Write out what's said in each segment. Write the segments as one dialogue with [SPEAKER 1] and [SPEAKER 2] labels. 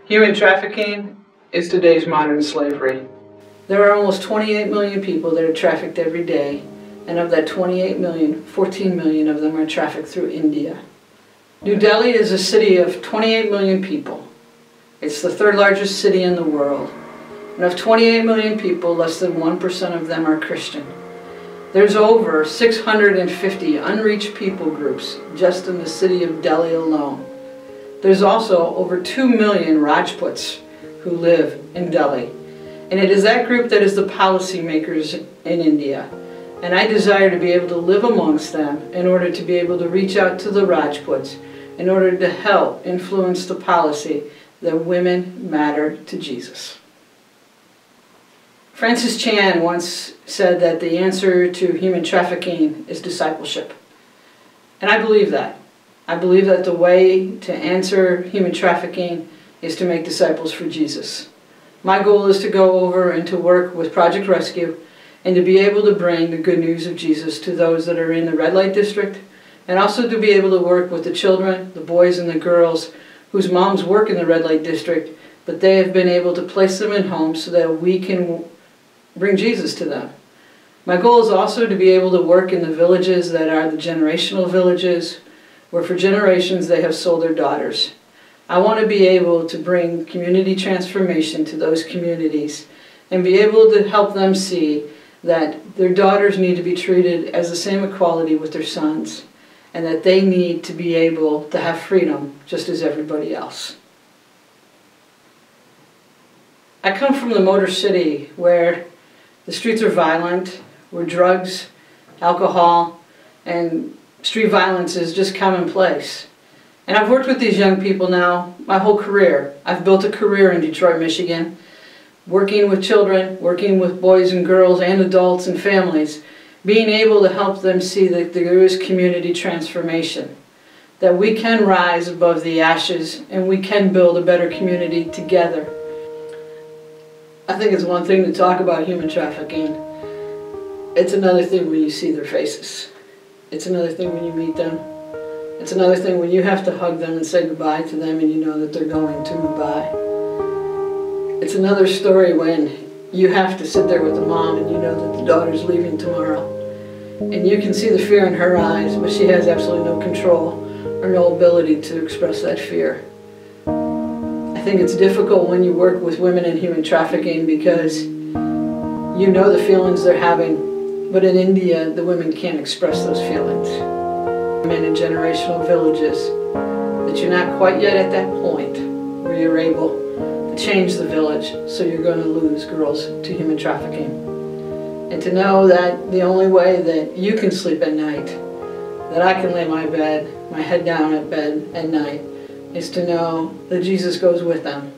[SPEAKER 1] Human trafficking is today's modern slavery. There are almost 28 million people that are trafficked every day, and of that 28 million, 14 million of them are trafficked through India. New Delhi is a city of 28 million people. It's the third largest city in the world. And of 28 million people, less than 1% of them are Christian. There's over 650 unreached people groups just in the city of Delhi alone. There's also over 2 million Rajputs who live in Delhi. And it is that group that is the policymakers in India. And I desire to be able to live amongst them in order to be able to reach out to the Rajputs, in order to help influence the policy that women matter to Jesus. Francis Chan once said that the answer to human trafficking is discipleship. And I believe that. I believe that the way to answer human trafficking is to make disciples for Jesus. My goal is to go over and to work with Project Rescue and to be able to bring the good news of Jesus to those that are in the red light district, and also to be able to work with the children, the boys and the girls whose moms work in the red light district, but they have been able to place them in homes so that we can bring Jesus to them. My goal is also to be able to work in the villages that are the generational villages, where for generations they have sold their daughters. I want to be able to bring community transformation to those communities and be able to help them see that their daughters need to be treated as the same equality with their sons, and that they need to be able to have freedom just as everybody else. I come from the Motor City, where the streets are violent, where drugs, alcohol, and street violence is just commonplace. And I've worked with these young people now my whole career. I've built a career in Detroit, Michigan, working with children, working with boys and girls and adults and families, being able to help them see that there is community transformation, that we can rise above the ashes and we can build a better community together. I think it's one thing to talk about human trafficking. It's another thing when you see their faces. It's another thing when you meet them. It's another thing when you have to hug them and say goodbye to them and you know that they're going to goodbye. It's another story when you have to sit there with the mom and you know that the daughter's leaving tomorrow. And you can see the fear in her eyes, but she has absolutely no control or no ability to express that fear. I think it's difficult when you work with women in human trafficking because you know the feelings they're having. But in India, the women can't express those feelings. Men in generational villages, that you're not quite yet at that point where you're able to change the village, so you're going to lose girls to human trafficking. And to know that the only way that you can sleep at night, that I can lay my head down at bed at night, is to know that Jesus goes with them.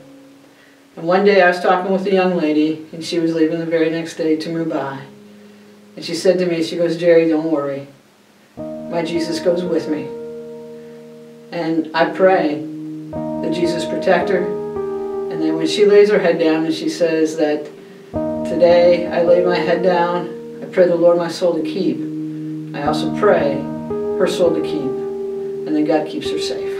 [SPEAKER 1] And one day I was talking with a young lady, and she was leaving the very next day to Mumbai. And she said to me, she goes, "Jerry, don't worry. My Jesus goes with me." And I pray that Jesus protect her. And then when she lays her head down and she says that, "Today I lay my head down, I pray the Lord my soul to keep," I also pray her soul to keep, and then God keeps her safe.